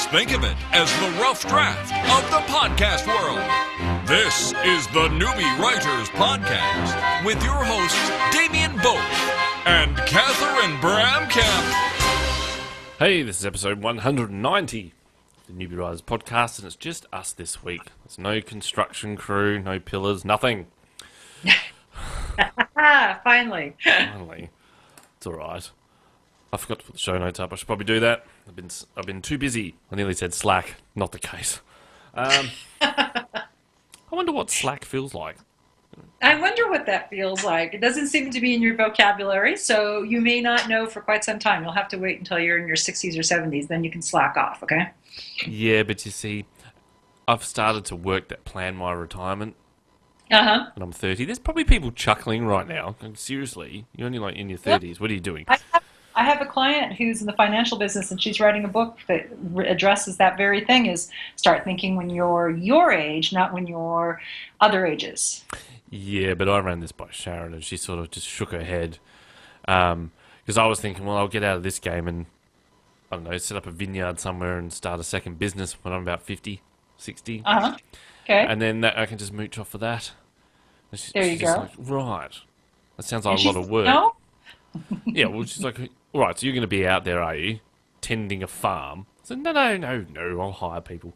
Just think of it as the rough draft of the podcast world. This is the Newbie Writers Podcast with your hosts Damien Boat and Catherine Bramkamp. Hey, this is episode 190 of the Newbie Writers Podcast, and it's just us this week. There's no construction crew, no pillars, nothing. Finally. Finally. It's alright. I forgot to put the show notes up. I should probably do that. I've been too busy. I nearly said Slack. Not the case. I wonder what Slack feels like. I wonder what that feels like. It doesn't seem to be in your vocabulary, so you may not know for quite some time. You'll have to wait until you're in your 60s or 70s, then you can slack off, okay? Yeah, but you see, I've started to work that plan my retirement. Uh-huh. And I'm 30. There's probably people chuckling right now. Like, seriously, you're only like in your 30s. What are you doing? I have a client who's in the financial business, and she's writing a book that addresses that very thing, is start thinking when you're your age, not when you're other ages. Yeah, but I ran this by Sharon, and she sort of just shook her head. Because I was thinking, well, I'll get out of this game and, I don't know, set up a vineyard somewhere and start a second business when I'm about 50, 60. Uh-huh. Okay. And then I can just mooch off for that. There you go. Like, right. That sounds like a lot of work. No? Yeah, well, she's like, all right, so you're going to be out there, are you, tending a farm? I said, no, I'll hire people.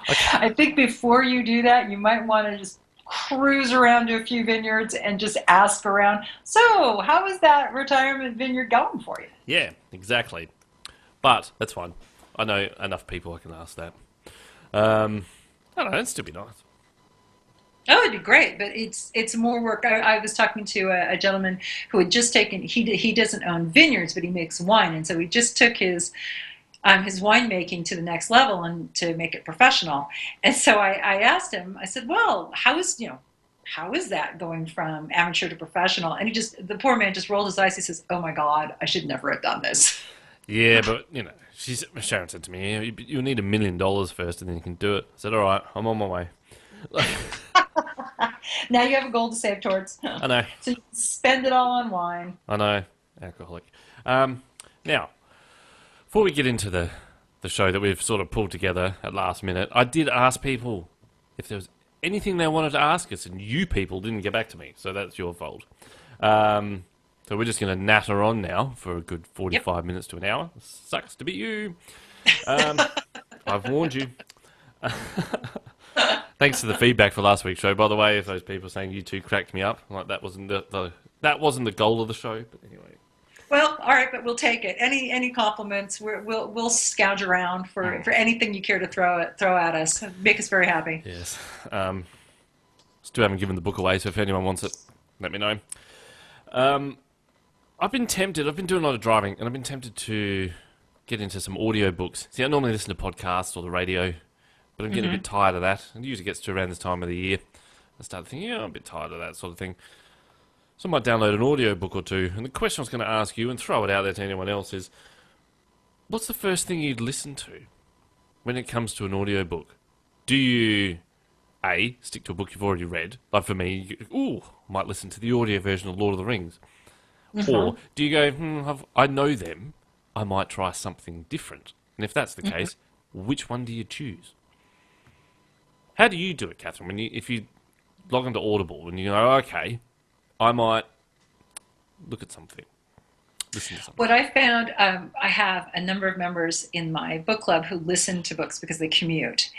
I think before you do that, you might want to just cruise around to a few vineyards and just ask around, so how is that retirement vineyard going for you? Yeah, exactly. But that's fine. I know enough people I can ask that. I don't know, it'd still be nice. Oh, it'd be great, but it's more work. I was talking to a gentleman who had just taken, he doesn't own vineyards, but he makes wine, and so he just took his winemaking to the next level and to make it professional. And so I asked him, I said, well, how is that going from amateur to professional? And the poor man just rolled his eyes. He says, oh my God, I should never have done this. Yeah, but, Sharon said to me, you'll need $1 million first and then you can do it. I said, all right, I'm on my way. Now you have a goal to save towards. I know. So you can spend it all on wine. I know. Alcoholic. Now, before we get into the show that we've sort of pulled together at last minute, I did ask people if there was anything they wanted to ask us, and you people didn't get back to me, so that's your fault. So we're just going to natter on now for a good 45 minutes to an hour. Sucks to be you. I've warned you. Thanks for the feedback for last week's show, by the way. If those people saying you two cracked me up, like that wasn't the goal of the show. But anyway. Well, all right, but we'll take it. Any compliments? We'll scourge around for anything you care to throw at us. Make us very happy. Yes. Still haven't given the book away, so if anyone wants it, let me know. I've been tempted. I've been doing a lot of driving, and I've been tempted to get into some audio books. See, I normally listen to podcasts or the radio, but I'm getting a bit tired of that. It usually gets to around this time of the year. I start thinking, I'm a bit tired of that sort of thing. So I might download an audio book or two. And the question I was going to ask you, and throw it out there to anyone else, is what's the first thing you'd listen to when it comes to an audio book? Do you, A, stick to a book you've already read? Like for me, I might listen to the audio version of Lord of the Rings. Or do you go, I know them, I might try something different? And if that's the case, which one do you choose? How do you do it, Catherine, if you log into Audible and you go, okay, I might look at something, listen to something? What I found, I have a number of members in my book club who listen to books because they commute,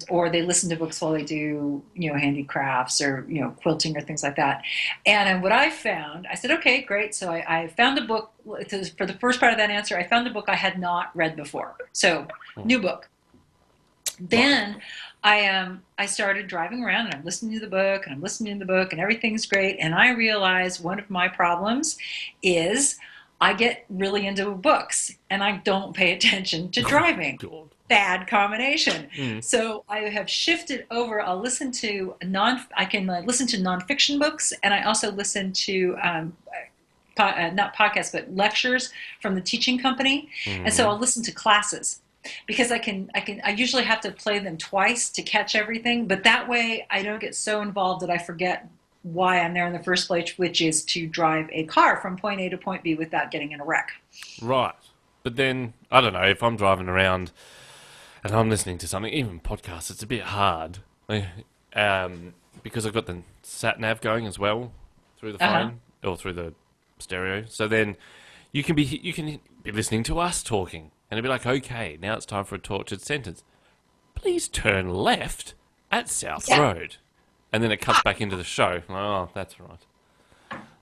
or they listen to books while they do, handicrafts or, quilting or things like that. And what I found, I said, okay, great. So I found a book, for the first part of that answer, I found a book I had not read before. So, new book. Then I started driving around and I'm listening to the book and everything's great. And I realized one of my problems is I get really into books and I don't pay attention to driving. Bad combination. So I have shifted over. I'll listen to I can listen to nonfiction books, and I also listen to not podcasts but lectures from the teaching company. And so I'll listen to classes. Because I usually have to play them twice to catch everything, but that way I don't get so involved that I forget why I'm there in the first place, which is to drive a car from point A to point B without getting in a wreck. Right. But then, I don't know, if I'm driving around and I'm listening to something, even podcasts, it's a bit hard. Because I've got the sat nav going as well through the phone or through the stereo. So then you can be listening to us talking, and it'll be like, okay, now it's time for a tortured sentence. Please turn left at South Road, and then it cuts back into the show. Oh, that's right.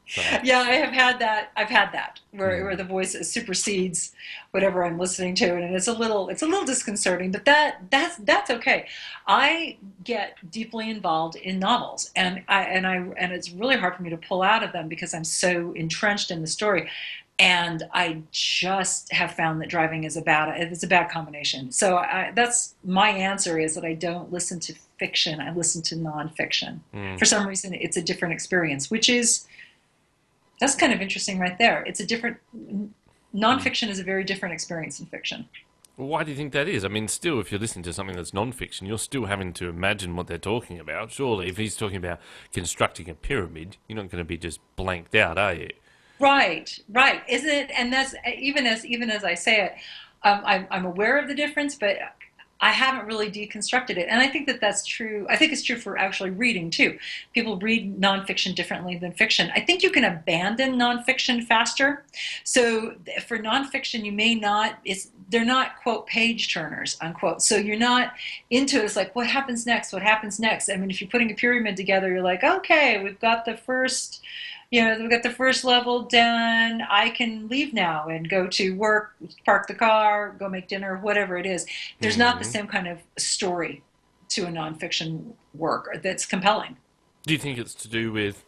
So. Yeah, I have had that. I've had that where the voice supersedes whatever I'm listening to, and it's a little disconcerting. But that's okay. I get deeply involved in novels, and it's really hard for me to pull out of them because I'm so entrenched in the story. And I just have found that driving is a bad combination. So that's my answer, is that I don't listen to fiction. I listen to nonfiction. For some reason, it's a different experience, that's kind of interesting right there. Nonfiction is a very different experience than fiction. Well, why do you think that is? I mean, still, if you're listening to something that's nonfiction, you're still having to imagine what they're talking about. Surely, if he's talking about constructing a pyramid, you're not going to be just blanked out, are you? Right. Isn't it? And that's even as I say it, I'm aware of the difference, but I haven't really deconstructed it. And I think that's true. I think it's true for actually reading too. People read nonfiction differently than fiction. I think you can abandon nonfiction faster. So for nonfiction, you may not, they're not, quote, page turners, unquote. So you're not into it. It's like, what happens next? What happens next? I mean, if you're putting a pyramid together, you're like, okay, we've got the first level done. I can leave now and go to work, park the car, go make dinner, whatever it is. There's not the same kind of story to a nonfiction work that's compelling. Do you think it's to do with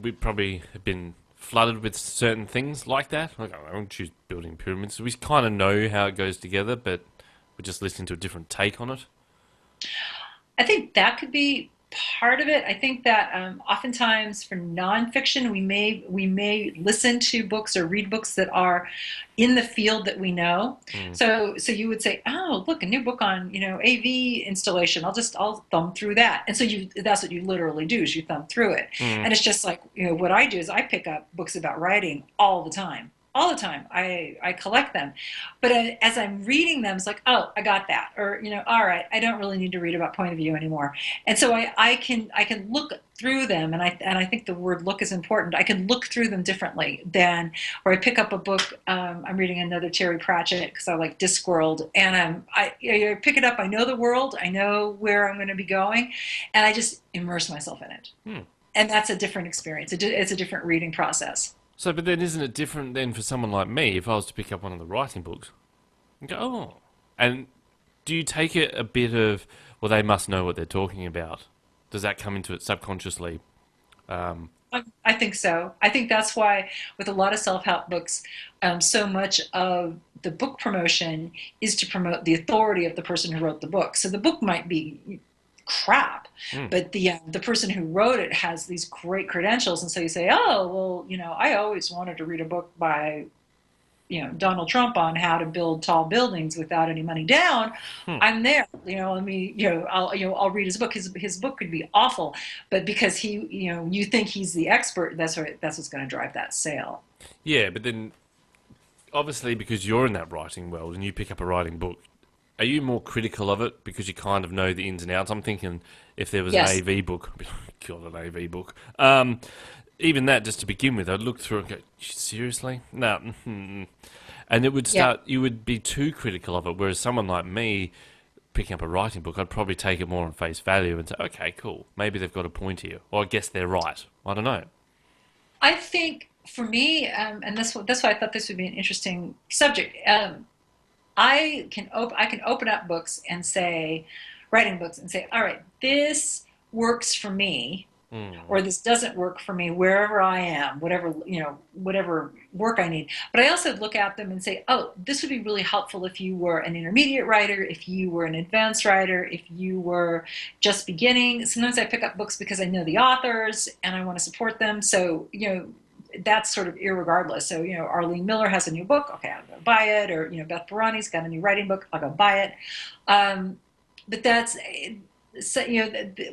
we probably have been flooded with certain things like that? I don't choose building pyramids. We kind of know how it goes together, but we're just listening to a different take on it. I think that could be part of it. I think that oftentimes for nonfiction, we may listen to books or read books that are in the field that we know. So you would say, oh, look, a new book on AV installation. I'll thumb through that. And so that's what you literally do, is you thumb through it. And it's just like what I do is I pick up books about writing all the time. I collect them. But as I'm reading them, it's like, oh, I got that. Or, all right, I don't really need to read about point of view anymore. And so I can look through them, and I think the word look is important. I can look through them differently than where I pick up a book. I'm reading another Terry Pratchett because I like Discworld, and I pick it up. I know the world. I know where I'm going to be going, and I just immerse myself in it. And that's a different experience. It's a different reading process. So, but then isn't it different then for someone like me if I was to pick up one of the writing books and go, oh. And do you take it a bit of, well, they must know what they're talking about? Does that come into it subconsciously? I think so. I think that's why with a lot of self-help books, so much of the book promotion is to promote the authority of the person who wrote the book. So the book might be crap, but the person who wrote it has these great credentials, and so you say, oh, well, I always wanted to read a book by Donald Trump on how to build tall buildings without any money down. I'm there. I'll read his book. His book could be awful, but because you think he's the expert, that's what's going to drive that sale. Yeah, but then obviously because you're in that writing world and you pick up a writing book, are you more critical of it because you kind of know the ins and outs? I'm thinking if there was an AV book, I'd be like, God, an AV book. Even that, just to begin with, I'd look through and go, seriously? No. And it would start, you would be too critical of it, whereas someone like me, picking up a writing book, I'd probably take it more on face value and say, okay, cool, maybe they've got a point here, or I guess they're right. I don't know. I think for me, and that's why I thought this would be an interesting subject, I can open up books and say, writing books and say, all right, this works for me, or this doesn't work for me wherever I am, whatever work I need. But I also look at them and say, oh, this would be really helpful if you were an intermediate writer, if you were an advanced writer, if you were just beginning. Sometimes I pick up books because I know the authors and I want to support them. So, that's sort of irregardless. So, Arlene Miller has a new book. Okay, I'll go buy it. Or, Beth Barani's got a new writing book. I'll go buy it. But so,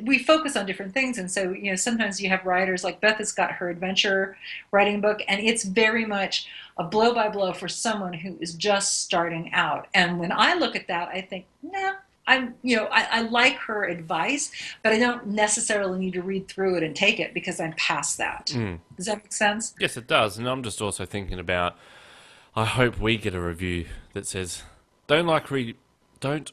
we focus on different things. And so, sometimes you have writers like Beth has got her adventure writing book, and it's very much a blow by blow for someone who is just starting out. And when I look at that, I think, nah, I like her advice, but I don't necessarily need to read through it and take it because I'm past that. Does that make sense? Yes, it does. And I'm just also thinking about, I hope we get a review that says, don't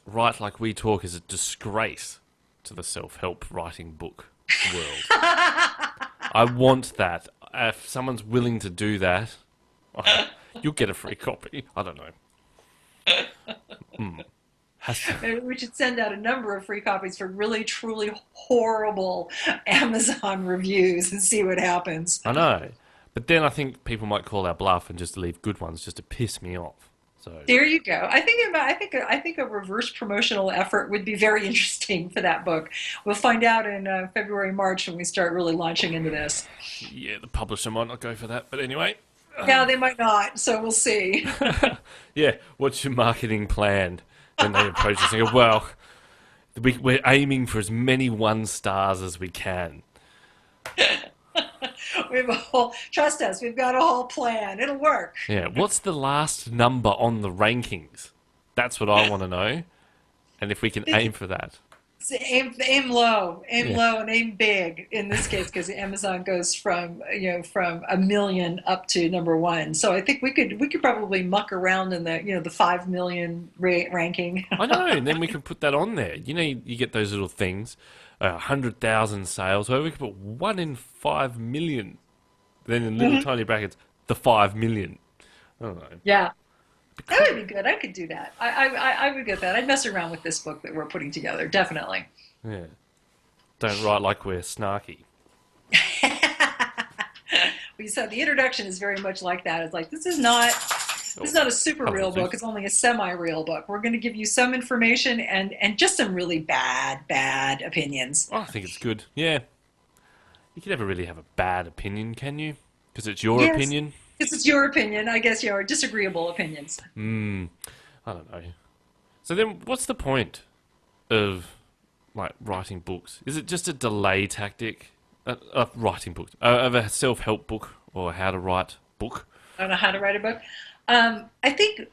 write like we talk is a disgrace to the self-help writing book world. I want that. If someone's willing to do that, you'll get a free copy. I don't know. Maybe we should send out a number of free copies for really, truly horrible Amazon reviews and see what happens. I know. But then I think people might call our bluff and just leave good ones just to piss me off. So there you go. I think a reverse promotional effort would be very interesting for that book. We'll find out in February, March when we start really launching into this. Yeah, the publisher might not go for that, but anyway. Yeah, they might not. So we'll see. Yeah, what's your marketing plan when they approach us and go, well, we're aiming for as many 1 stars as we can. We have trust us, we've got a whole plan. It'll work. Yeah, what's the last number on the rankings? That's what I want to know. And if we can aim for that. So aim low, low, and aim big in this case, because Amazon goes from 1 million up to number 1. So I think we could probably muck around in the 5 million ranking. I know, and then we can put that on there. You get those little things, 100,000 sales. Well, we could put 1 in 5 million. Then in little tiny brackets, the 5 million. I don't know. Yeah. That would be good. I could do that. I would get that. I'd mess around with this book that we're putting together, definitely. Yeah. Don't write like we're snarky. Well, so the introduction is very much like that. It's like, this is not a super real book. It's only a semi-real book. We're going to give you some information and just some really bad opinions. Oh, I think it's good. Yeah. You can never really have a bad opinion, can you? Because it's your opinion. This is your opinion, I guess. Your disagreeable opinions. I don't know. So then, what's the point of writing books? Is it just a delay tactic? Writing books, of a self-help book or how to write book? I don't know how to write a book. I think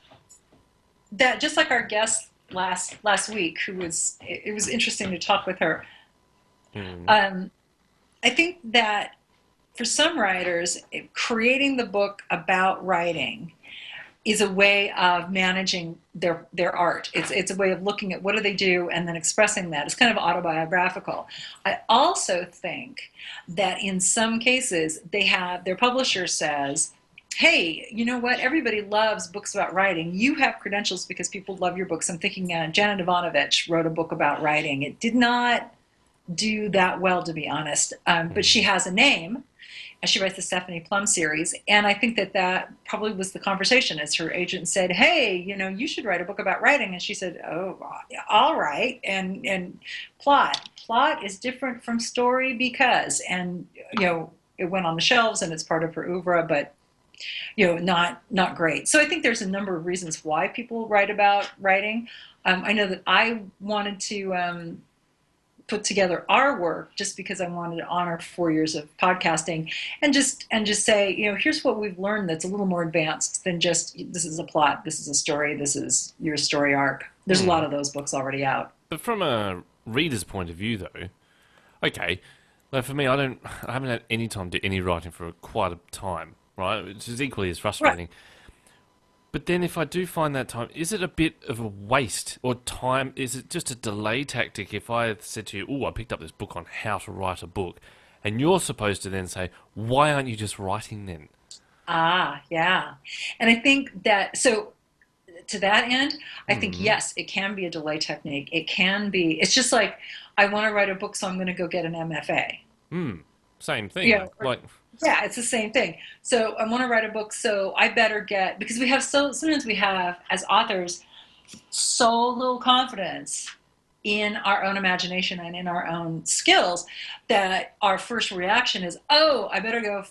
that just like our guest last week, it was interesting to talk with her. I think that for some writers, creating the book about writing is a way of managing their art. It's a way of looking at what do they do and then expressing that. It's kind of autobiographical. I also think that in some cases, their publisher says, hey, you know what? Everybody loves books about writing. You have credentials because people love your books. I'm thinking Janet Ivanovich wrote a book about writing. It did not do that well, to be honest, but she has a name. She writes the Stephanie Plum series, and I think that probably was the conversation as her agent said, hey, you should write a book about writing. And she said, oh, all right. And plot is different from story because, and, it went on the shelves and it's part of her oeuvre, but, not great. So I think there's a number of reasons why people write about writing. I know that I wanted to put together our work just because I wanted to honor 4 years of podcasting and just say, here's what we've learned that's a little more advanced than just this is a plot, this is a story, this is your story arc. There's a lot of those books already out. But from a reader's point of view, though, okay, like for me, I haven't had any time to do any writing for quite a time, right? Which is equally as frustrating. Right. But then if I do find that time, is it a bit of a waste or time? Is it just a delay tactic if I said to you, I picked up this book on how to write a book, and you're supposed to then say, why aren't you just writing then? Yeah. And I think that, so to that end, I think, yes, it can be a delay technique. It can be, it's just like, I want to write a book, so I'm going to go get an MFA. Same thing. Yeah, it's the same thing. So I want to write a book, so I better because sometimes we have, as authors, so little confidence in our own imagination and in our own skills that our first reaction is, I better go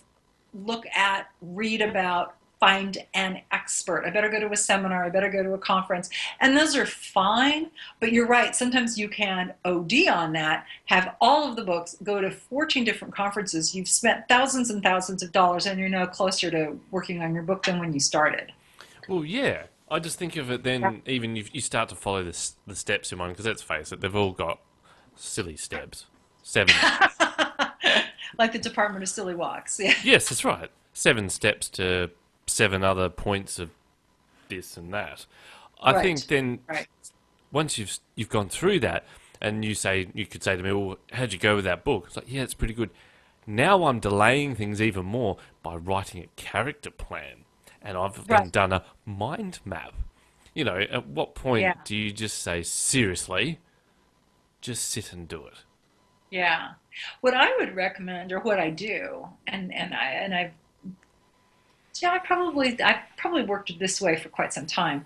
read about find an expert. I better go to a seminar. I better go to a conference. And those are fine. But you're right. Sometimes you can OD on that, have all of the books, go to 14 different conferences. You've spent thousands and thousands of dollars, and you're now closer to working on your book than when you started. Well, yeah. I just think of it then, even if you start to follow the steps in one, because let's face it, they've all got silly steps. 7. Like the Department of Silly Walks. Yeah. Yes, that's right. 7 steps to 7 other points of this and that. I think then once you've gone through that, and you could say to me, well, how'd you go with that book? It's like, yeah, it's pretty good. Now I'm delaying things even more by writing a character plan. And I've then done a mind map. You know, at what point do you just say, seriously, just sit and do it? Yeah. What I would recommend, or what I do, I probably worked this way for quite some time.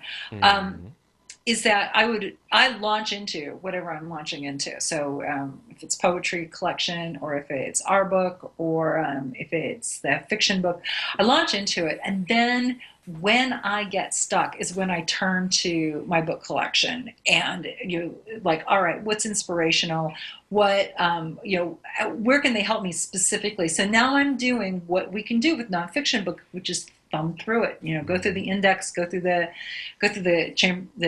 Is that I launch into whatever I'm launching into. So if it's poetry collection, or if it's our book, or if it's the fiction book, I launch into it, and then when I get stuck is when I turn to my book collection, and all right, what's inspirational? What where can they help me specifically? So now I'm doing what we can do with nonfiction book, which is thumb through it, go through the index, go through the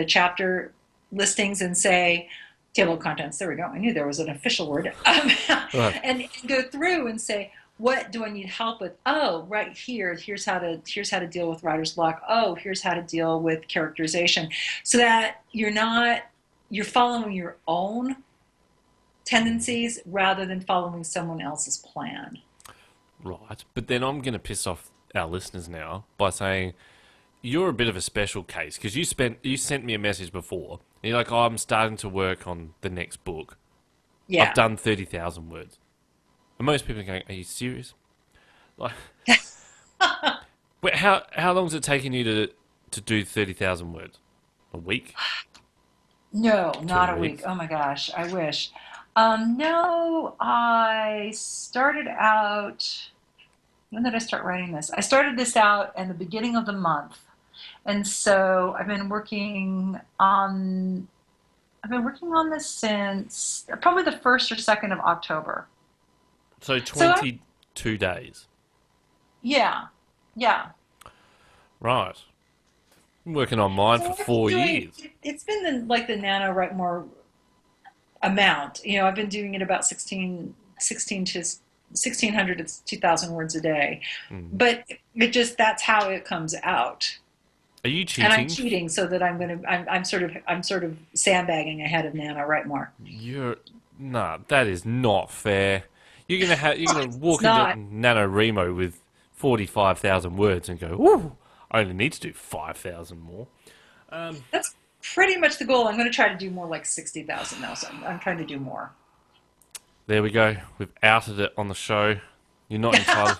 chapter listings, and say table of contents. There we go. I knew there was an official word. And go through and say, what do I need help with? Oh, right here. Here's how to deal with writer's block. Oh, here's how to deal with characterization, so that you're following your own tendencies rather than following someone else's plan. Right, but then I'm going to piss off our listeners now by saying you're a bit of a special case, because you sent me a message before and you're like, oh, I'm starting to work on the next book. I've done 30,000 words. And most people are going, are you serious? Like, wait, how long is it taking you to do 30,000 words? A week? No, not a week. Oh my gosh, I wish. No, I started out. When did I start writing this? I started this out in the beginning of the month, and so I've been working on this since probably the 1st or 2nd of October. So 22 days. Yeah. Right. I'm working on mine for 4 years. It's been the NaNoWrite More amount. I've been doing it about 1,600 to 2,000 words a day. But that's how it comes out. Are you cheating? And I'm cheating so that I'm sort of sandbagging ahead of NaNoWrite More. That is not fair. You're gonna walk into NaNoWriMo with 45,000 words and go, ooh, I only need to do 5,000 more. That's pretty much the goal. I'm going to try to do more, like 60,000 now, so I'm trying to do more. There we go. We've outed it on the show. You're not entitled.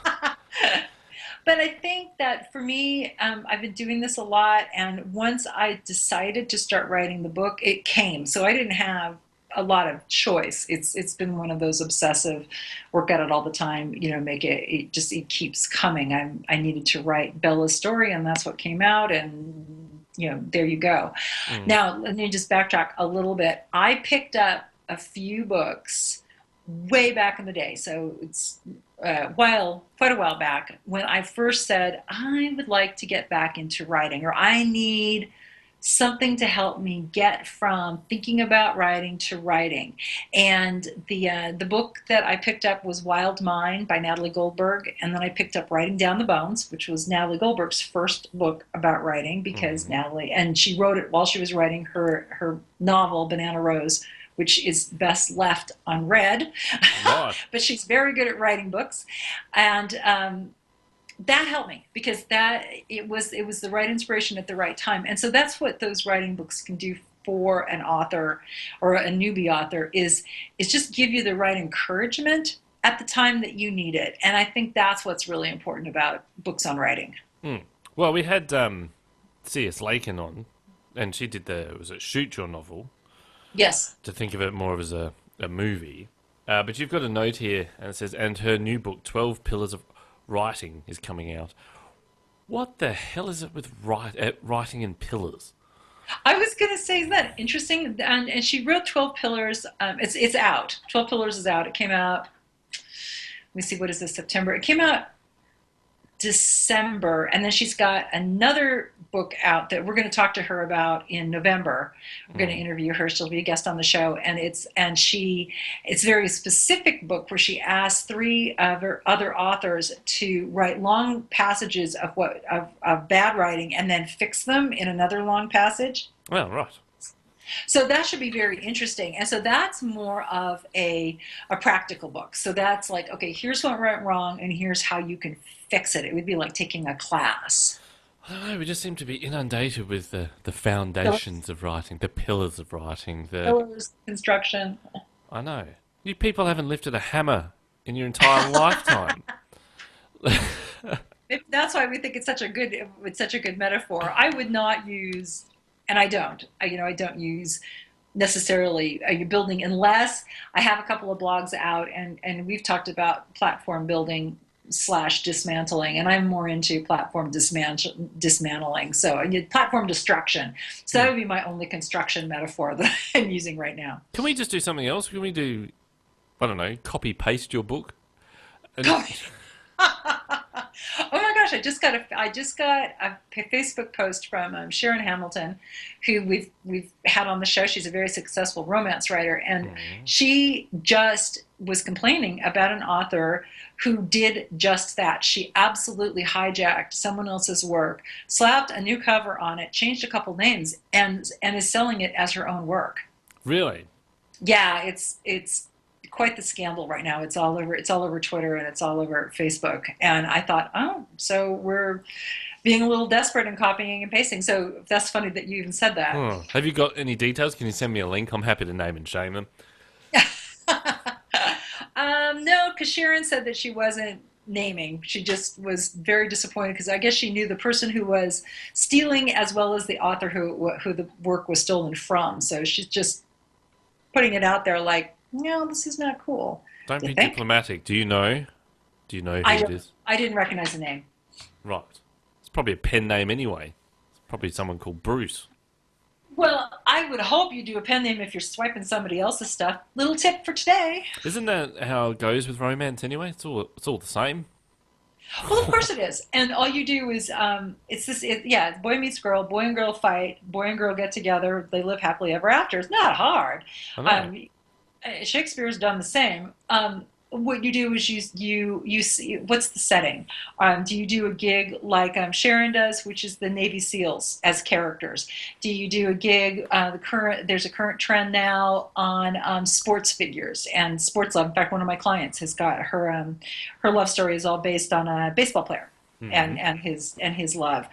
But I think that for me, I've been doing this a lot, and once I decided to start writing the book, it came. So I didn't have a lot of choice. It's been one of those obsessive, work at it all the time, make it keeps coming. I needed to write Bella's story, and that's what came out, and there you go. Now, let me just backtrack a little bit. I picked up a few books way back in the day, so it's quite a while back, when I first said, I would like to get back into writing, or I need something to help me get from thinking about writing to writing. And the book that I picked up was Wild Mind by Natalie Goldberg, and then I picked up Writing Down the Bones, which was Natalie Goldberg's first book about writing, because she wrote it while she was writing her novel Banana Rose, which is best left unread. But she's very good at writing books, and that helped me, because it was the right inspiration at the right time. And so that's what those writing books can do for an author or a newbie author, is just give you the right encouragement at the time that you need it. And I think that's what's really important about books on writing. Well, we had C.S. Lakin on, and she did was it Shoot Your novel? Yes. To think of it more as a movie. But you've got a note here, and it says, and her new book, 12 Pillars of Writing, is coming out. What the hell is it with writing in pillars? I was going to say, isn't that interesting? And she wrote 12 Pillars. It's out. 12 Pillars is out. It came out, let me see, what is this, September? It came out December, and then she's got another book out that we're going to talk to her about in November. We're going to interview her. She'll be a guest on the show, and it's a very specific book where she asked three other authors to write long passages of bad writing and then fix them in another long passage. Well, right. So that should be very interesting. And so that's more of a practical book. So that's like, okay, here's what went wrong and here's how you can fix it. It would be like taking a class. I don't know, we just seem to be inundated with the foundations of writing, the pillars of writing, Pillars, construction. I know. You people haven't lifted a hammer in your entire lifetime. That's why we think it's such a good metaphor. I would not use, and I don't use necessarily building unless I have a couple of blogs out and we've talked about platform building / dismantling, and I'm more into platform dismantling. So platform destruction. So that would be my only construction metaphor that I'm using right now. Can we just do something else? Can we do, I don't know, copy paste your book? Oh my gosh! I just got a Facebook post from Sharon Hamilton, who we've had on the show. She's a very successful romance writer, and she just was complaining about an author who did just that. She absolutely hijacked someone else's work, slapped a new cover on it, changed a couple names, and is selling it as her own work. Really? Yeah, it's quite the scandal right now. It's all over Twitter and it's all over Facebook. And I thought, oh, so we're being a little desperate and copying and pasting. So that's funny that you even said that. Have you got any details? Can you send me a link? I'm happy to name and shame them. No, because Sharon said that she wasn't naming. She just was very disappointed because I guess she knew the person who was stealing as well as the author who the work was stolen from. So she's just putting it out there like, no, this is not cool. Don't be diplomatic. Do you know who it is? I didn't recognize the name. Right. It's probably a pen name anyway. It's probably someone called Bruce. Well, I would hope you do a pen name if you're swiping somebody else's stuff. Little tip for today. Isn't that how it goes with romance anyway? It's all the same. Well, of course it is. And all you do is, boy meets girl, boy and girl fight, boy and girl get together, they live happily ever after. It's not hard. Shakespeare's done the same. What you do is you see what's the setting. Do you do a gig like Sharon does, which is the Navy SEALs as characters? Do you do a gig? There's a current trend now on sports figures and sports love. In fact, one of my clients has got her love story is all based on a baseball player and his love.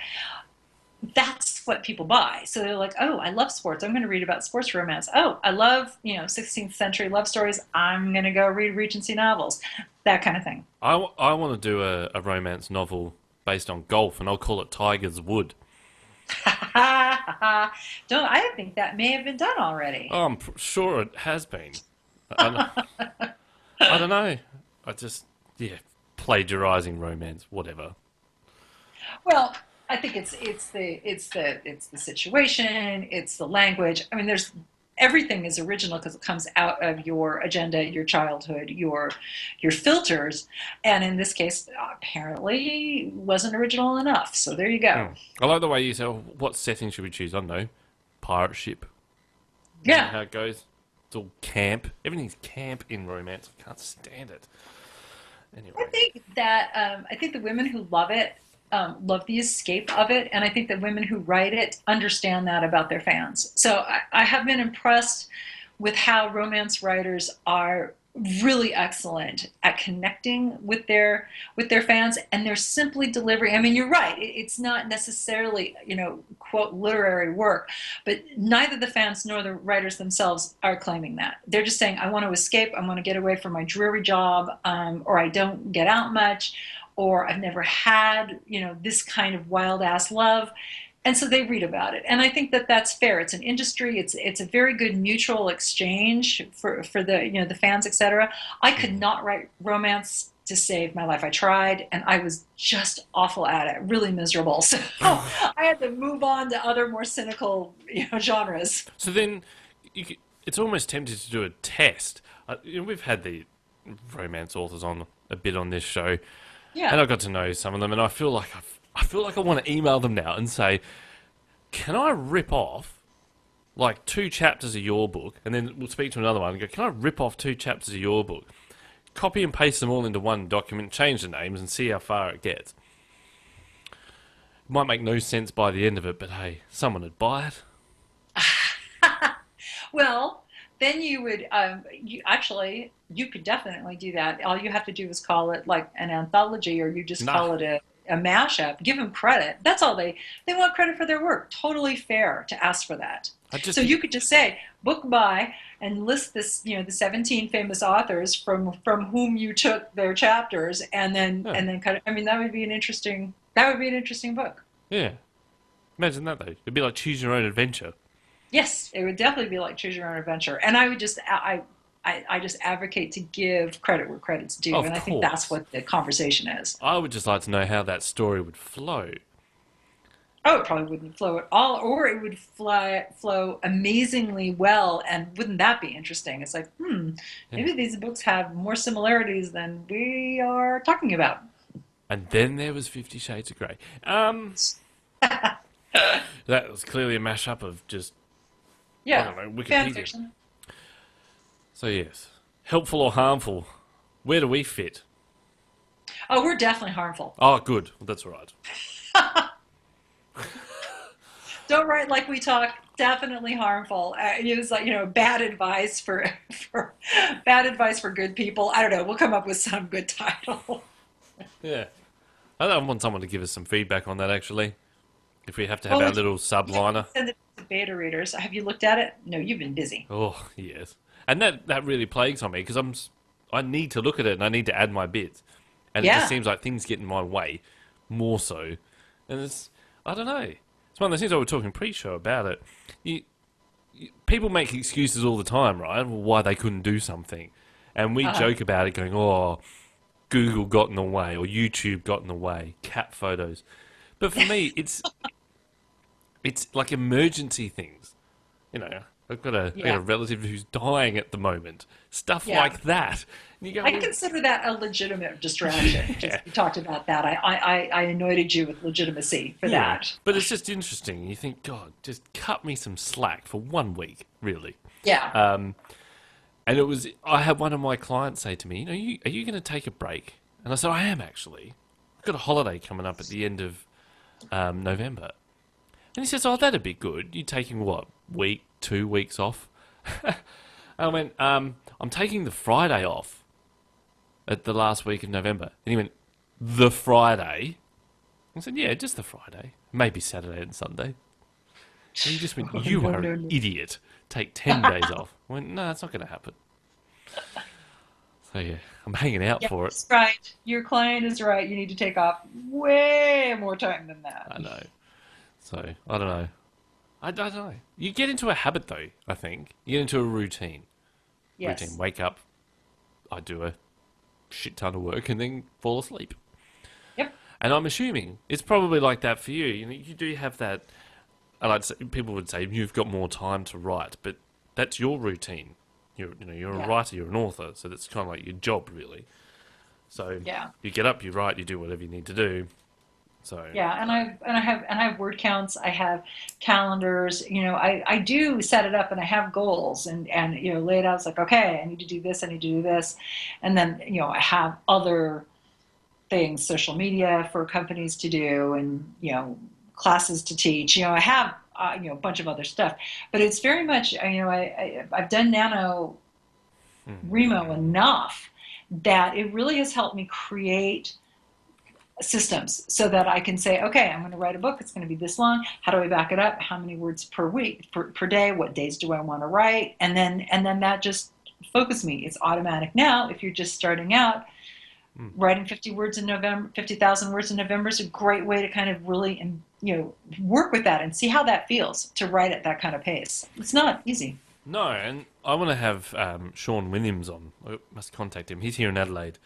That's what people buy. So they're like, oh, I love sports. I'm going to read about sports romance. Oh, I love 16th century love stories. I'm going to go read Regency novels. That kind of thing. I want to do a romance novel based on golf, and I'll call it Tiger's Wood. I think that may have been done already. Oh, I'm sure it has been. I don't know. Plagiarizing romance, whatever. Well, I think it's the situation, it's the language. I mean, everything is original because it comes out of your agenda, your childhood, your filters, and in this case, apparently wasn't original enough. So there you go. I like the way you say, what setting should we choose? I don't know, pirate ship. Yeah, how it goes. It's all camp. Everything's camp in romance. I can't stand it. Anyway, I think the women who love it. Love the escape of it, and I think that women who write it understand that about their fans. So I have been impressed with how romance writers are really excellent at connecting with their fans, and they're simply delivering. I mean, you're right. It's not necessarily quote literary work, but neither the fans nor the writers themselves are claiming that. They're just saying, I want to escape. I want to get away from my dreary job, or I don't get out much. Or I've never had, this kind of wild ass love, and so they read about it. And I think that that's fair. It's an industry. It's a very good mutual exchange for the the fans, etc. I could not write romance to save my life. I tried, and I was just awful at it, really miserable. So I had to move on to other more cynical, genres. So then, it's almost tempted to do a test. We've had the romance authors on a bit on this show, and I got to know some of them, and I feel like I want to email them now and say, can I rip off like 2 chapters of your book, and then we'll speak to another one and go, can I rip off 2 chapters of your book, copy and paste them all into one document, change the names, and see how far it gets? It might make no sense by the end of it, but hey, someone would buy it. Well, then you would, you could definitely do that. All you have to do is call it like an anthology, or you just call it a mashup. Give them credit. That's all they want, credit for their work. Totally fair to ask for that. So you could just say book by and list this, the 17 famous authors from whom you took their chapters, and then kind of. I mean, that would be an interesting book. Yeah, imagine that though. It'd be like Choose Your Own Adventure. Yes, it would definitely be like Choose Your Own Adventure, and I would just I just advocate to give credit where credit's due, and I think that's what the conversation is. I would just like to know how that story would flow. Oh, it probably wouldn't flow at all, or it would flow amazingly well, and wouldn't that be interesting? It's like, maybe these books have more similarities than we are talking about. And then there was 50 Shades of Grey. That was clearly a mashup of just, I don't know, Wikipedia. Fan fiction. So yes, helpful or harmful, where do we fit? Oh, we're definitely harmful. Oh, good. Well, that's all right. Don't write like we talk. Definitely harmful. Use bad advice for good people. I don't know. We'll come up with some good title. Yeah, I want someone to give us some feedback on that. Actually, if we have to have our little subliner. Send it to beta readers. Have you looked at it? No, you've been busy. Oh yes, and that really plagues on me because I need to look at it and I need to add my bits, and it just seems like things get in my way more so, and I don't know. It's one of those things I was talking pre-show about it. People make excuses all the time, right? Why they couldn't do something. And we joke about it going, oh, Google got in the way or YouTube got in the way, cat photos. But for me, it's like emergency things. I've got a relative who's dying at the moment. Stuff like that. And you go, I consider that a legitimate distraction. You talked about that. I anointed you with legitimacy for that. But it's just interesting. You think, God, just cut me some slack for 1 week, really. Yeah. And I had one of my clients say to me, are you going to take a break? And I said, I am actually. I've got a holiday coming up at the end of November. And he says, oh, that'd be good. You taking what, 2 weeks off? And I went, I'm taking the Friday off at the last week of November. And he went, the Friday? I said, yeah, just the Friday. Maybe Saturday and Sunday. And he just went, you are an idiot. Take 10 days off. I went, no, it's not going to happen. So yeah, I'm hanging out for it. That's right. Your client is right. You need to take off way more time than that. I know. So, I don't know. I don't know. You get into a habit, though, I think. You get into a routine. Yes. Routine. Wake up, I do a shit ton of work, and then fall asleep. Yep. And I'm assuming it's probably like that for you. You do have that... people would say you've got more time to write, but that's your routine. You're a writer, you're an author, so that's kind of like your job, really. So you get up, you write, you do whatever you need to do. So and I have word counts. I have calendars. I do set it up, and I have goals, and lay it out. It's like, okay, I need to do this. I need to do this, and then I have other things, social media for companies to do, and classes to teach. I have a bunch of other stuff, but it's very much I've done NaNoWriMo enough that it really has helped me create systems so that I can say, okay, I'm going to write a book. It's going to be this long. How do I back it up? How many words per week, per day? What days do I want to write? And then that just focuses me. It's automatic now. If you're just starting out, writing 50,000 words in November is a great way to kind of really, work with that and see how that feels to write at that kind of pace. It's not easy. No, and I want to have Sean Williams on. I must contact him. He's here in Adelaide.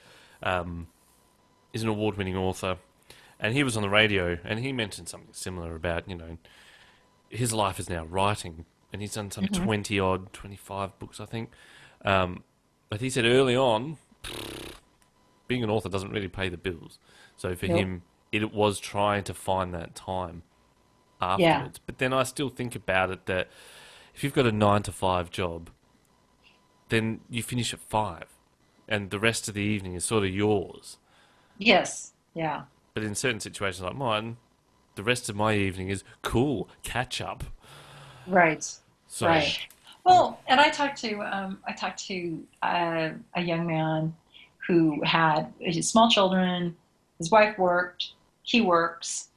is an award-winning author, and he was on the radio, and he mentioned something similar about, his life is now writing, and he's done some 20-odd, 25 books, I think. But he said early on, being an author doesn't really pay the bills. So for him, it was trying to find that time afterwards. Yeah. But then I still think about it that if you've got a 9-to-5 job, then you finish at 5, and the rest of the evening is sort of yours. Yes, yeah. But in certain situations like mine, the rest of my evening is cool, catch up. Right. So, right. Well, and I talked to a young man who had his small children. His wife worked. He works,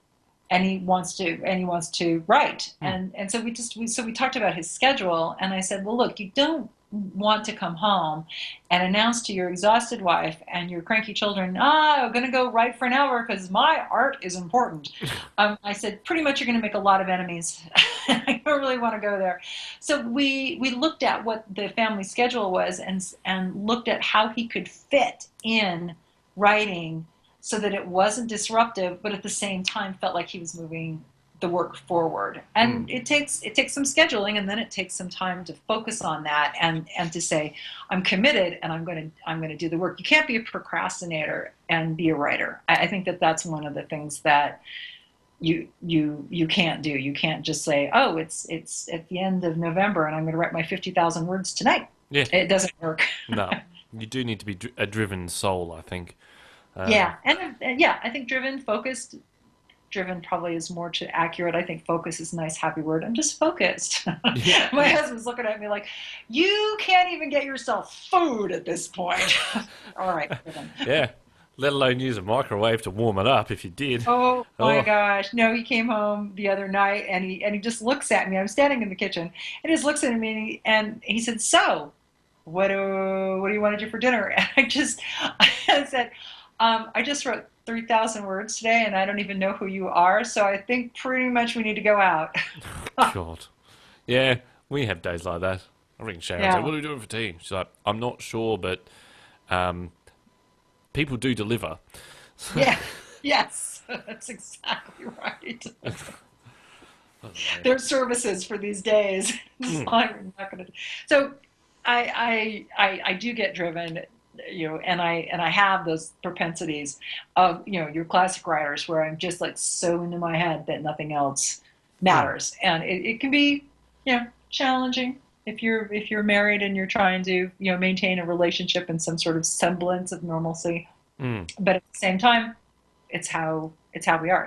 and he wants to write. And so we talked about his schedule, and I said, well, look, you don't want to come home and announce to your exhausted wife and your cranky children, I'm going to go write for an hour because my art is important. I said, pretty much you're going to make a lot of enemies. I don't really want to go there. So we looked at what the family schedule was and looked at how he could fit in writing so that it wasn't disruptive, but at the same time felt like he was moving the work forward. And it takes some scheduling, and then it takes some time to focus on that and to say, I'm committed and I'm going to do the work. You can't be a procrastinator and be a writer. I think that's one of the things that you can't do. You can't just say, oh, it's at the end of November and I'm going to write my 50,000 words tonight. Yeah. It doesn't work. No. You do need to be a driven soul, I think. Yeah. And I think focused. Driven probably is more accurate. I think focus is a nice, happy word. I'm just focused. Yeah. My husband's looking at me like, you can't even get yourself food at this point. All right. Yeah. Let alone use a microwave to warm it up if you did. Oh my gosh. No, he came home the other night and he just looks at me. I'm standing in the kitchen and he just looks at me and he said, so what do you want to do for dinner? And I said, I just wrote 3,000 words today, and I don't even know who you are, so I think pretty much we need to go out. God. Yeah, we have days like that. I ring Sharon and say, what are we doing for tea? She's like, I'm not sure, but people do deliver. Yeah, yes, that's exactly right. There's services for these days. I'm not gonna. So I do get driven. And I have those propensities of, your classic writers where I'm just like so into my head that nothing else matters. And it can be, challenging if you're married and you're trying to, maintain a relationship and some sort of semblance of normalcy. But at the same time, it's how we are.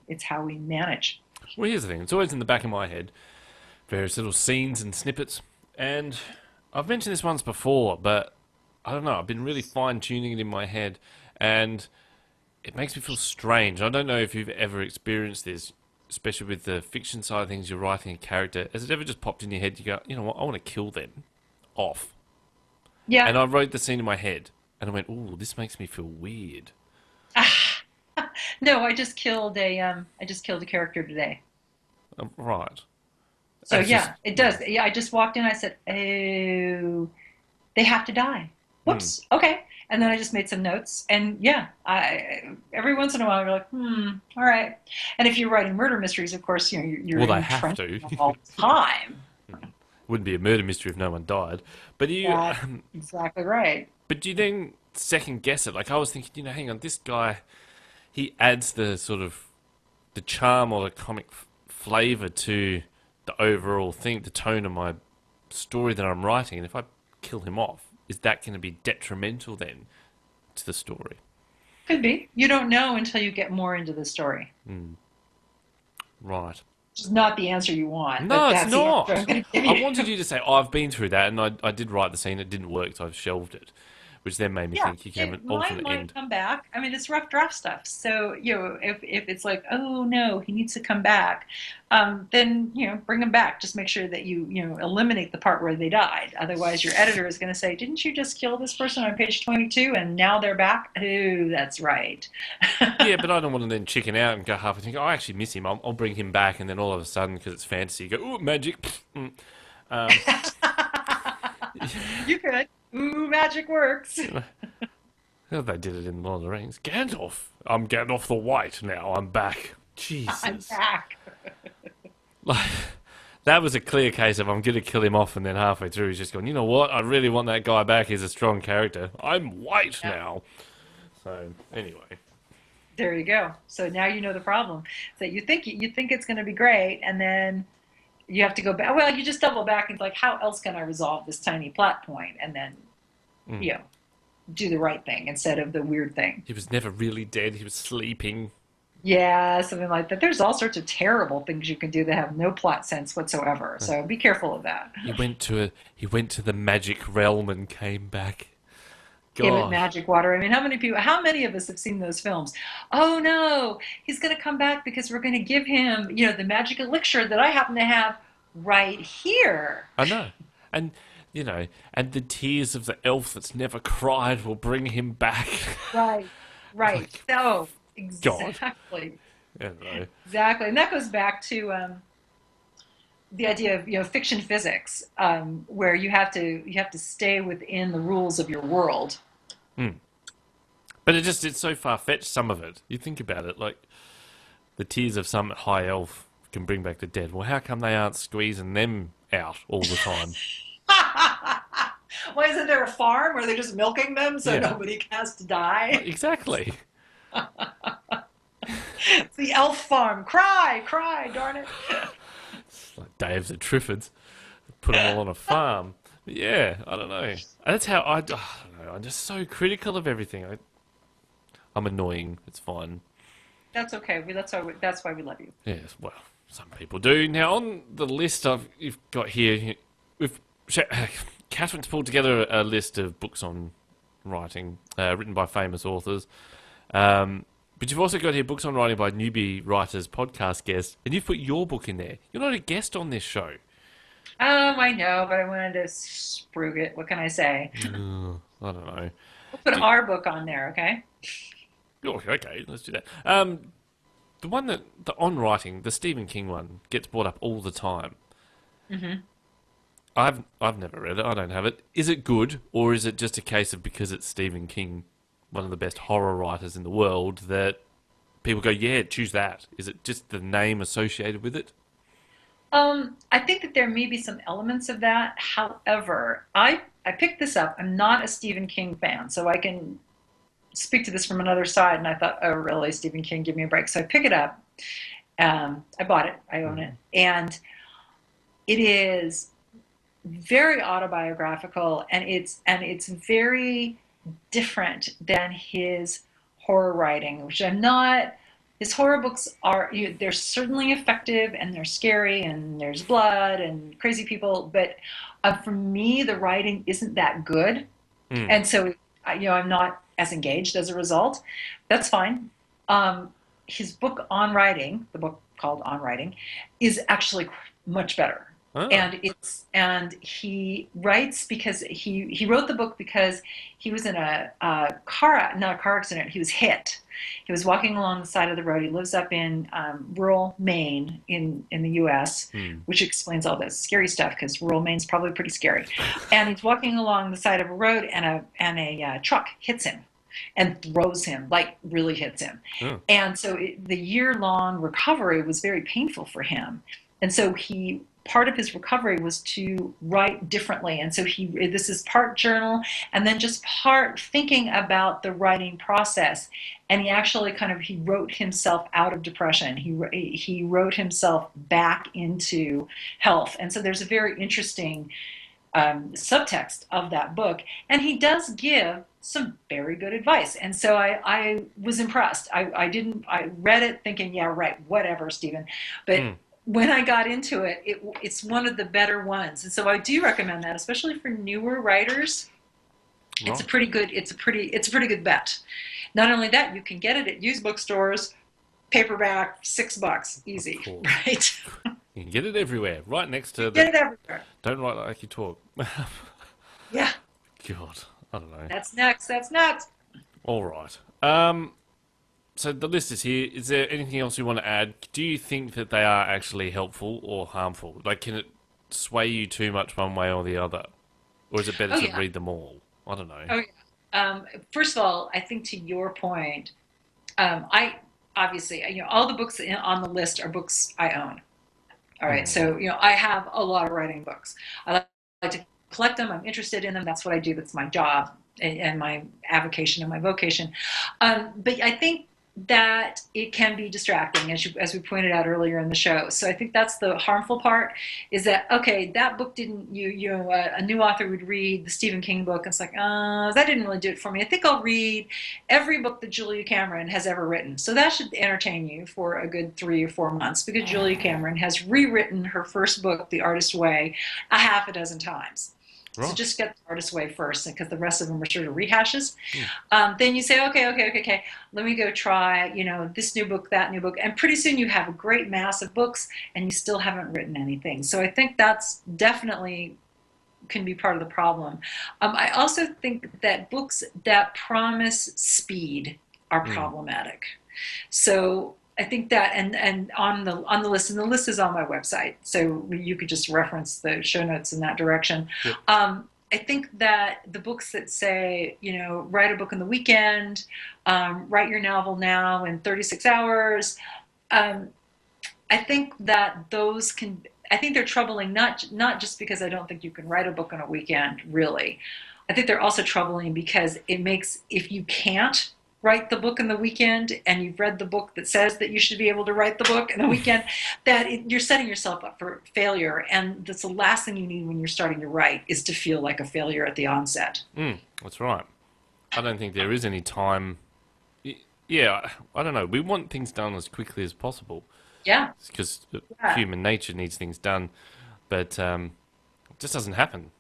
It's how we manage. Well, here's the thing. It's always in the back of my head, various little scenes and snippets. And I've mentioned this once before, but I don't know, I've been really fine-tuning it in my head, and it makes me feel strange. I don't know if you've ever experienced this, especially with the fiction side of things, you're writing a character. Has it ever just popped in your head, you go, you know what, I want to kill them off? Yeah. And I wrote the scene in my head, and I went, ooh, this makes me feel weird. No, I just killed a character today. Right. So it does. Yeah, I just walked in, I said, oh, they have to die. Whoops. Okay. And then I just made some notes. And every once in a while you're like, all right. And if you're writing murder mysteries, of course, you're well, they have to all the time. Wouldn't be a murder mystery if no one died. But That's exactly right. But do you then second guess it? Like I was thinking, hang on, this guy, he adds the sort of the charm or the comic flavor to the overall thing, the tone of my story that I'm writing. And if I kill him off, is that going to be detrimental then to the story? Could be. You don't know until you get more into the story. Right. Which is not the answer you want. No, it's not. I wanted you to say, I've been through that, and I did write the scene. It didn't work, so I've shelved it. Which then made me think you can have an alternate mine end. Might come back. I mean, it's rough draft stuff. So, if it's like, oh no, he needs to come back, then, bring him back. Just make sure that you eliminate the part where they died. Otherwise, your editor is going to say, didn't you just kill this person on page 22 and now they're back? Oh, that's right. Yeah, but I don't want to then chicken out and go half and think, I actually miss him. I'll bring him back. And then all of a sudden, because it's fantasy, you go, ooh, magic. You could. Ooh, magic works. Well, they did it in Lord of the Rings. Gandalf. I'm Gandalf the White now. I'm back. Jesus. I'm back. Like, that was a clear case of I'm going to kill him off, and then halfway through he's just going, you know what? I really want that guy back. He's a strong character. I'm white now. So, anyway. There you go. So now you know the problem. So you think it's going to be great, and then you have to go back. Well, you just double back and like, how else can I resolve this tiny plot point? And then, do the right thing instead of the weird thing. He was never really dead. He was sleeping. Yeah, something like that. There's all sorts of terrible things you can do that have no plot sense whatsoever. So be careful of that. He went to the magic realm and came back. God. Give it magic water. I mean, how many of us have seen those films? Oh no, he's going to come back because we're going to give him, the magic elixir that I happen to have right here. I know. And, and the tears of the elf that's never cried will bring him back. Right. Like, So, exactly. God. Exactly. And that goes back to the idea of fiction physics, where you have to stay within the rules of your world. But it's so far-fetched, some of it. You think about it, like the tears of some high elf can bring back the dead. Well, how come they aren't squeezing them out all the time? Why isn't there a farm where they're just milking them so nobody has to die? Exactly. It's the elf farm. Cry, darn it. It's like Day of the Triffids. Put them all on a farm. But yeah, I don't know. That's how I don't know. I'm just so critical of everything. I'm annoying. It's fine. That's okay. That's why we love you. Yes, well, some people do. Now, on the list you've got here, Catherine's pulled together a list of books on writing, written by famous authors. But you've also got here books on writing by Newbie writers, podcast guests, and you've put your book in there. You're not a guest on this show. I know, but I wanted to spruik it. What can I say? I don't know. We'll put our book on there, okay? Oh, okay, let's do that. The one the on writing, the Stephen King one, gets brought up all the time. Mm-hmm. I've never read it. I don't have it. Is it good, or is it just a case of because it's Stephen King, one of the best horror writers in the world, that people go, yeah, choose that? Is it just the name associated with it? I think that there may be some elements of that. However, I picked this up. I'm not a Stephen King fan, so I can speak to this from another side. And I thought, oh, really, Stephen King, give me a break. So I pick it up. I bought it. I own it. And it is very autobiographical, and it's very different than his horror writing, which I'm not. His horror books they're certainly effective, and they're scary, and there's blood and crazy people, but for me the writing isn't that good. And so I'm not as engaged as a result. That's fine. His book on writing, the book called On Writing, is actually much better. Oh. And he writes because he wrote the book because he was in not a car accident. He was hit. He was walking along the side of the road. He lives up in rural Maine in the U.S., which explains all this scary stuff, because rural Maine's probably pretty scary. And he's walking along the side of a road, and a truck hits him and throws him, like really hits him. Oh. And so the year-long recovery was very painful for him. And so part of his recovery was to write differently. And so this is part journal and then just part thinking about the writing process. And he actually he wrote himself out of depression. He wrote himself back into health. And so there's a very interesting subtext of that book. And he does give some very good advice. And so I was impressed. I read it thinking, yeah, right, whatever, Stephen. But when I got into it, it's one of the better ones, and so I do recommend that, especially for newer writers. Oh. It's a pretty good bet. Not only that, you can get it at used bookstores, paperback, $6, easy, right? You can get it everywhere, right next to get it everywhere. Don't Write Like You Talk. Yeah. God, I don't know. That's next. All right. So the list is here. Is there anything else you want to add? Do you think that they are actually helpful or harmful? Like, can it sway you too much one way or the other? Or is it better to read them all? I don't know. Oh, yeah. First of all, I think to your point, I obviously, all the books on the list are books I own. All right, so I have a lot of writing books. I like to collect them. I'm interested in them. That's what I do. That's my job and my avocation and my vocation. But I think that it can be distracting, as we pointed out earlier in the show. So I think that's the harmful part, is that, okay, that book didn't, a new author would read the Stephen King book, and it's like, that didn't really do it for me. I think I'll read every book that Julia Cameron has ever written. So that should entertain you for a good 3 or 4 months, because Julia Cameron has rewritten her first book, The Artist's Way, a half a dozen times. Right. So just get The Artist's Way first, because the rest of them are sort of rehashes. Then you say, okay, let me go try, this new book, that new book. And pretty soon you have a great mass of books and you still haven't written anything. So I think that's definitely can be part of the problem. I also think that books that promise speed are problematic. So I think that, and on the list, and the list is on my website, so you could just reference the show notes in that direction. Yep. I think that the books that say, write a book in the weekend, write your novel now in 36 hours, I think that I think they're troubling, not just because I don't think you can write a book in a weekend, really. I think they're also troubling because it makes, if you can't write the book in the weekend, and you've read the book that says that you should be able to write the book in the weekend, you're setting yourself up for failure. And that's the last thing you need when you're starting to write, is to feel like a failure at the onset. That's right. I don't think there is any time. Yeah, I don't know. We want things done as quickly as possible. Yeah. Because human nature needs things done, but it just doesn't happen.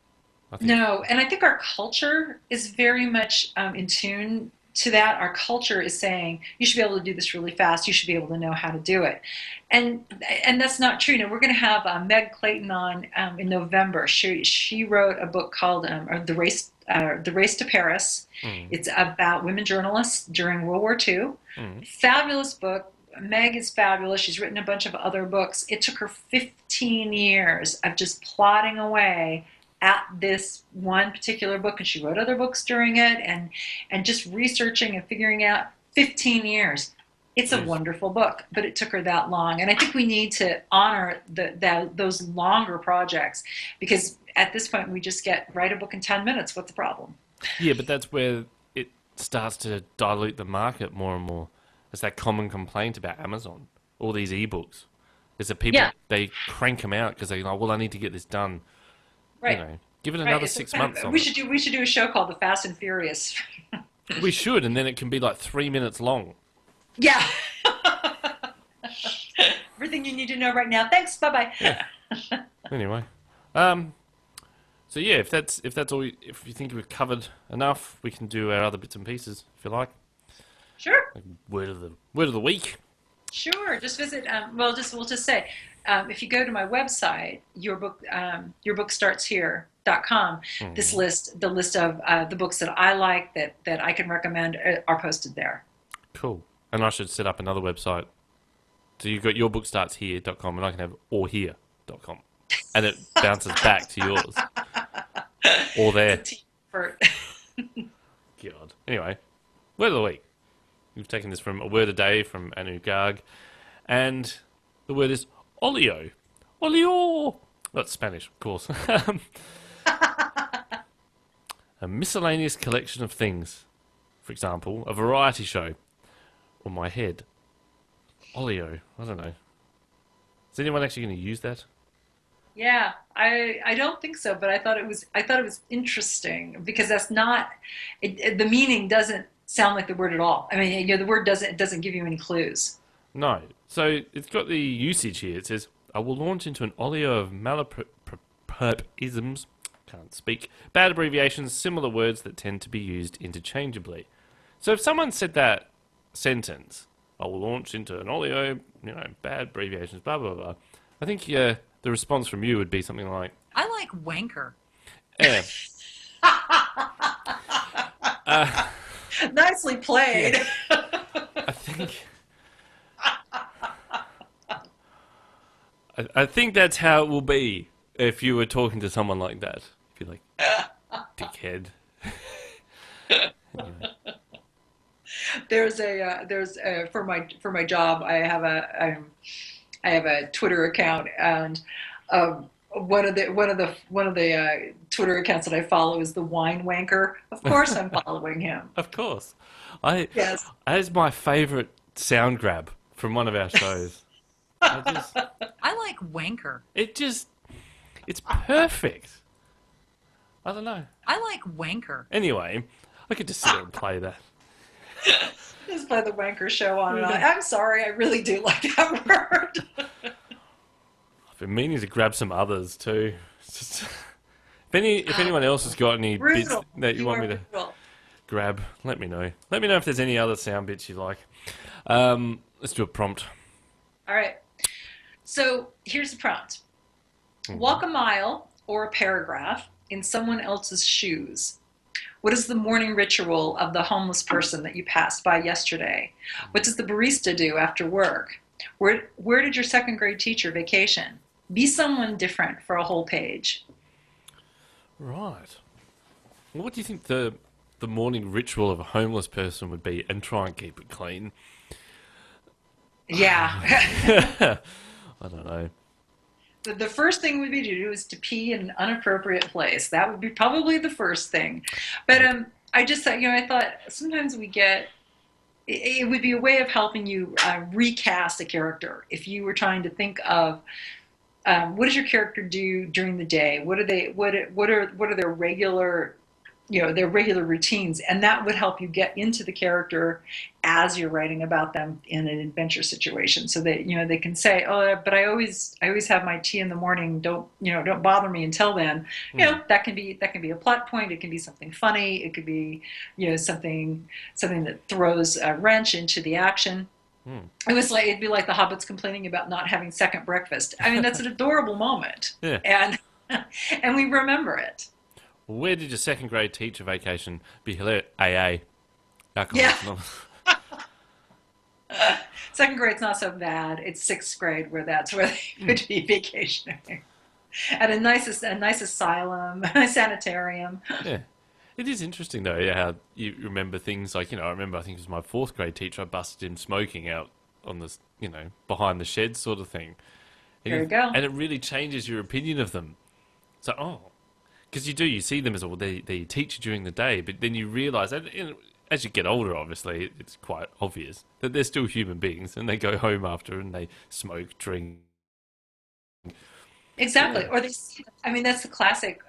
I think. No, and I think our culture is very much in tune to that. Our culture is saying, you should be able to do this really fast. You should be able to know how to do it. And that's not true. We're going to have Meg Clayton on in November. She wrote a book called The Race to Paris. It's about women journalists during World War II. Fabulous book. Meg is fabulous. She's written a bunch of other books. It took her 15 years of just plodding away at this one particular book, and she wrote other books during it, and just researching and figuring out. 15 years. It's a wonderful book, but it took her that long. And I think we need to honor those longer projects, because at this point we just write a book in 10 minutes. What's the problem? Yeah, but that's where it starts to dilute the market more and more. It's that common complaint about Amazon, all these ebooks. There's the people, they crank them out because they're like, well, I need to get this done. Right. Give it another 6 months. We should do a show called The Fast and Furious. We should, and then it can be like 3 minutes long. Yeah. Everything you need to know right now. Thanks. Bye-bye. Yeah. Anyway, so yeah, if that's all, if you think we've covered enough, we can do our other bits and pieces if you like. Sure. Like word of the week. Sure. Just visit. We'll just say. If you go to my website, yourbookstartshere.com, the list of the books that I like that I can recommend are posted there. Cool. And I should set up another website. So you've got yourbookstartshere.com, and I can have orhere.com, and it bounces back to yours. Or there. God. Anyway, word of the week. We've taken this from A Word a Day from Anu Garg, and the word is oleo. Oleo! That's Spanish, of course. A miscellaneous collection of things. For example, a variety show. Or my head. Oleo. I don't know. Is anyone actually going to use that? Yeah, I don't think so, but I thought it was interesting, because that's not the meaning doesn't sound like the word at all. I mean, the word doesn't give you any clues. No. So it's got the usage here. It says, I will launch into an oleo of malapropisms, can't speak, bad abbreviations, similar words that tend to be used interchangeably. So if someone said that sentence, I will launch into an oleo, bad abbreviations, blah, blah, blah, I think the response from you would be something like, I like wanker. Yeah. Nicely played. Yeah. I think that's how it will be if you were talking to someone like that. If you're like, dickhead. Anyway. For my job, I have a Twitter account, and one of the Twitter accounts that I follow is the Wine Wanker. Of course, I'm following him. Of course. Yes. That is my favourite sound grab from one of our shows. I like wanker. It's perfect. I don't know. I like wanker. Anyway, I could just sit there and play that. Just play the Wanker show on and on. I'm sorry, I really do like that word. I've been meaning to grab some others too. It's just, if anyone else has got any bits Brutal. that you want me to grab, let me know. Let me know if there's any other sound bits you like. Let's do a prompt. All right. So here's the prompt. Walk a mile or a paragraph in someone else's shoes. What is the morning ritual of the homeless person that you passed by yesterday? What does the barista do after work? Where did your second grade teacher vacation? Be someone different for a whole page. Right. Well, what do you think the morning ritual of a homeless person would be, and try and keep it clean? Yeah. I don't know. The first thing would be to do is to pee in an inappropriate place. That would be probably the first thing. But I just thought, I thought sometimes it would be a way of helping you recast a character. If you were trying to think of what does your character do during the day? What are their regular routines, and that would help you get into the character as you're writing about them in an adventure situation, so that they can say, oh, but I always have my tea in the morning, don't bother me until then. That can be a plot point. It can be something funny. It could be something that throws a wrench into the action. It'd be like the hobbits complaining about not having second breakfast. I mean, that's an adorable moment. Yeah. And we remember it. Where did your second grade teacher vacation? Be hilarious. AA. Alcohol. Yeah. Second grade's not so bad. It's sixth grade where they would be vacationing at a nice asylum, a sanitarium. Yeah. It is interesting though, how you remember things like, I remember, I think it was my fourth grade teacher, I busted him smoking out on this, behind the shed sort of thing. There you go. And it really changes your opinion of them. So, because you see them as they teach you during the day, but then you realise that as you get older, obviously, it's quite obvious that they're still human beings, and they go home after and they smoke, drink. Exactly. Or that's the classic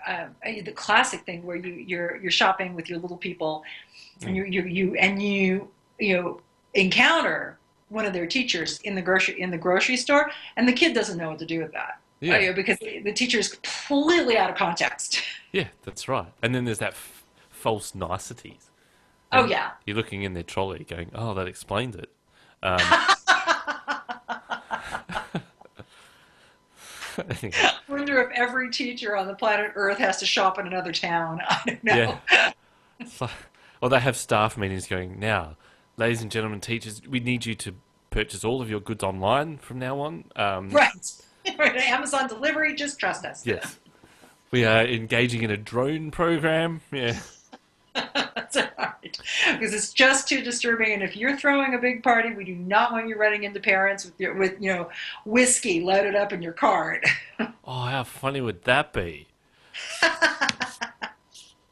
thing where you're shopping with your little people, and you encounter one of their teachers in the grocery store, and the kid doesn't know what to do with that. Yeah. Because the teacher is completely out of context. Yeah, that's right. And then there's that false niceties. Oh, yeah. You're looking in their trolley going, oh, that explains it. I wonder if every teacher on the planet Earth has to shop in another town. I don't know. Yeah. Or they have staff meetings going, now, ladies and gentlemen teachers, we need you to purchase all of your goods online from now on. Right. Amazon delivery, just trust us. Yes. We are engaging in a drone program. Yeah. That's right. Because it's just too disturbing. And if you're throwing a big party, we do not want you running into parents with whiskey loaded up in your cart. Oh, how funny would that be?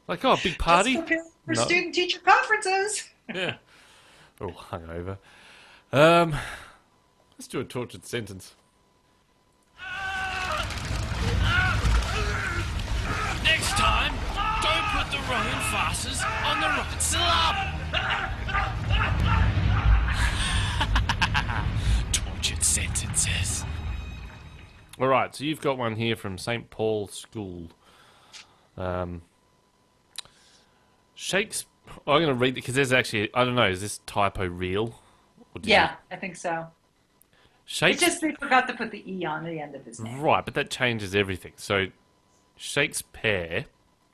Like, oh, big party? For student-teacher conferences. Yeah. We're all hungover. Let's do a tortured sentence. Next time, don't put the wrong emphasis on the right syllable. Tortured sentences. All right, so you've got one here from St. Paul's School. Shakespeare. I'm going to read it because there's actually, I don't know, is this typo real? Yeah, I think so. It's just they forgot to put the E on the end of his name. Right, but that changes everything. So Shakespeare,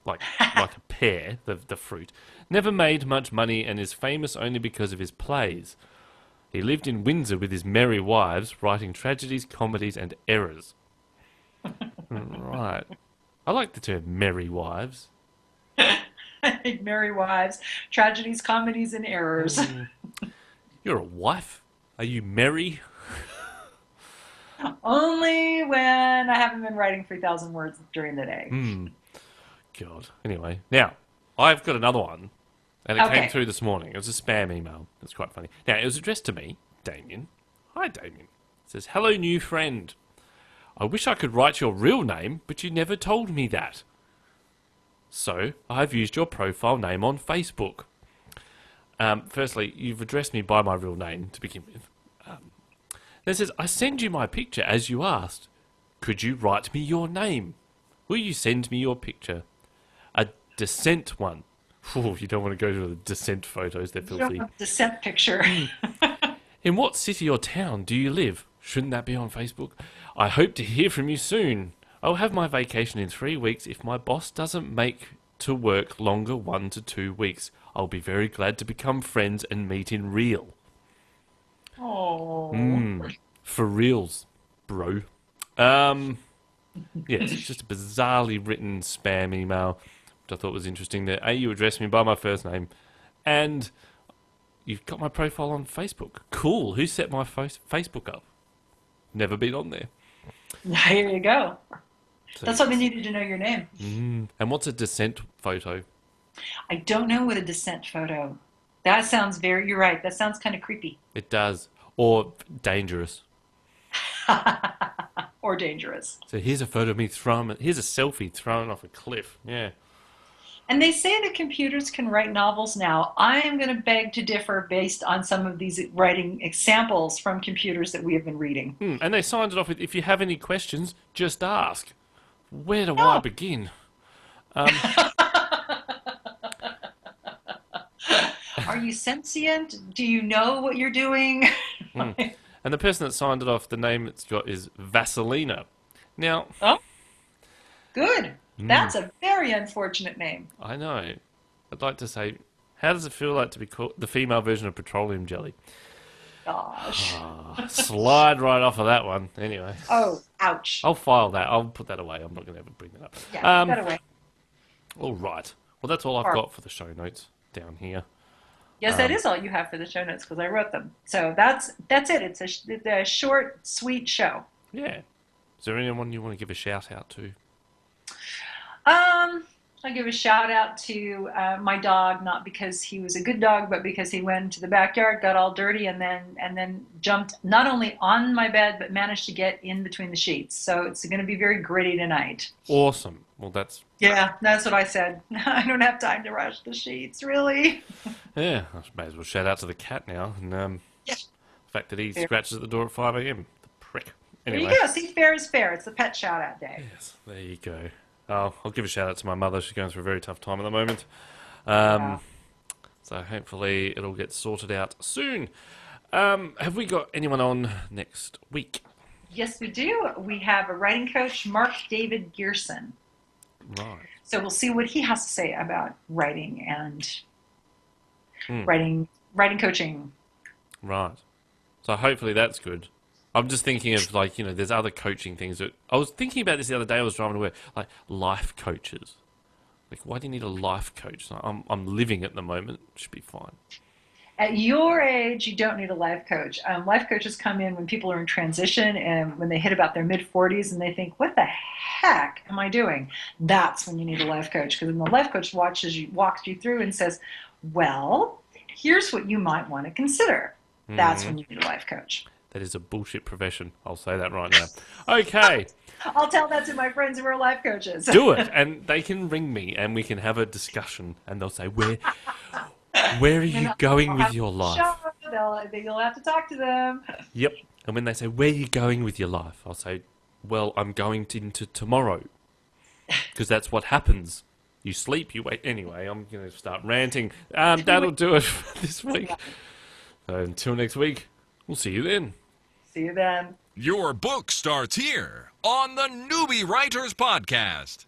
like a pear, the fruit, never made much money and is famous only because of his plays. He lived in Windsor with his merry wives, writing tragedies, comedies, and errors. Right. I like the term merry wives. Merry wives, tragedies, comedies, and errors. You're a wife? Are you merry? Only when I haven't been writing 3,000 words during the day. God. Anyway, now, I've got another one, and it Okay. came through this morning. It was a spam email. It's quite funny. Now, it was addressed to me, Damien. Hi, Damien. It says, hello, new friend. I wish I could write your real name, but you never told me that. So, I've used your profile name on Facebook. Firstly, you've addressed me by my real name to begin with. Then it says, I send you my picture as you asked. Could you write me your name? Will you send me your picture? A descent one. Oh, you don't want to go to the descent photos, they're You don't filthy. have a descent picture. In what city or town do you live? Shouldn't that be on Facebook? I hope to hear from you soon. I'll have my vacation in 3 weeks if my boss doesn't make to work longer 1 to 2 weeks. I'll be very glad to become friends and meet in real. Oh. For reals, bro. Yes, it's just a bizarrely written spam email, which I thought was interesting. That you addressed me by my first name, and you've got my profile on Facebook. Cool. Who set my Facebook up? Never been on there. Here you go. So- That's why they needed to know your name. And what's a descent photo? I don't know what a descent photo. That sounds you're right. That sounds kind of creepy It does. Or dangerous. or dangerous. So here's a photo of me here's a selfie thrown off a cliff. Yeah. And they say that computers can write novels now. I am going to beg to differ based on some of these writing examples from computers that we have been reading. And they signed it off with, if you have any questions, just ask. Where do I begin? Are you sentient? Do you know what you're doing? And the person that signed it off, the name it's got is Vaselina. Now, Oh, good. That's a very unfortunate name. I know. I'd like to say, how does it feel like to be called the female version of petroleum jelly? Gosh. Slide right off of that one. Anyway, Oh, ouch. I'll file that. I'll put that away. I'm not going to ever bring that up. Yeah, put that away. All right. Well, that's all I've got for the show notes down here. Yes, that is all you have for the show notes because I wrote them. So that's it. It's a short, sweet show. Yeah. Is there anyone you want to give a shout out to? I give a shout out to my dog, not because he was a good dog, but because he went to the backyard, got all dirty, and then jumped not only on my bed but managed to get in between the sheets. So it's going to be very gritty tonight. Awesome. Well, that's what I said. I don't have time to rush the sheets, really. yeah. I may as well shout out to the cat now, and the fact that he scratches at the door at 5 a.m. The prick. Anyway. There you go. See, fair is fair. It's the pet shout out day. Yes, there you go. I'll give a shout out to my mother. She's going through a very tough time at the moment. So hopefully it'll get sorted out soon. Have we got anyone on next week? Yes, we do. We have a writing coach, Mark David Gearson. Right. So we'll see what he has to say about writing and writing coaching. Right. So hopefully that's good. I'm just thinking of, there's other coaching things. I was thinking about this the other day. I was driving to work. Like, life coaches. Like, why do you need a life coach? I'm living at the moment. Should be fine. At your age, you don't need a life coach. Life coaches come in when people are in transition and when they hit about their mid-40s and they think, what the heck am I doing? That's when you need a life coach. Because when the life coach walks you through and says, well, here's what you might want to consider. That's when you need a life coach. That is a bullshit profession. I'll say that right now. Okay. I'll tell that to my friends who are life coaches. Do it. And they can ring me and we can have a discussion. And they'll say, where are you going with your life? You'll have to talk to them. Yep. And when they say, where are you going with your life? I'll say, well, I'm going into tomorrow. Because that's what happens. You sleep, you wait. Anyway, I'm going to start ranting. That'll do it for this week. So until next week, we'll see you then. See you then. Your book starts here on the Newbie Writers Podcast.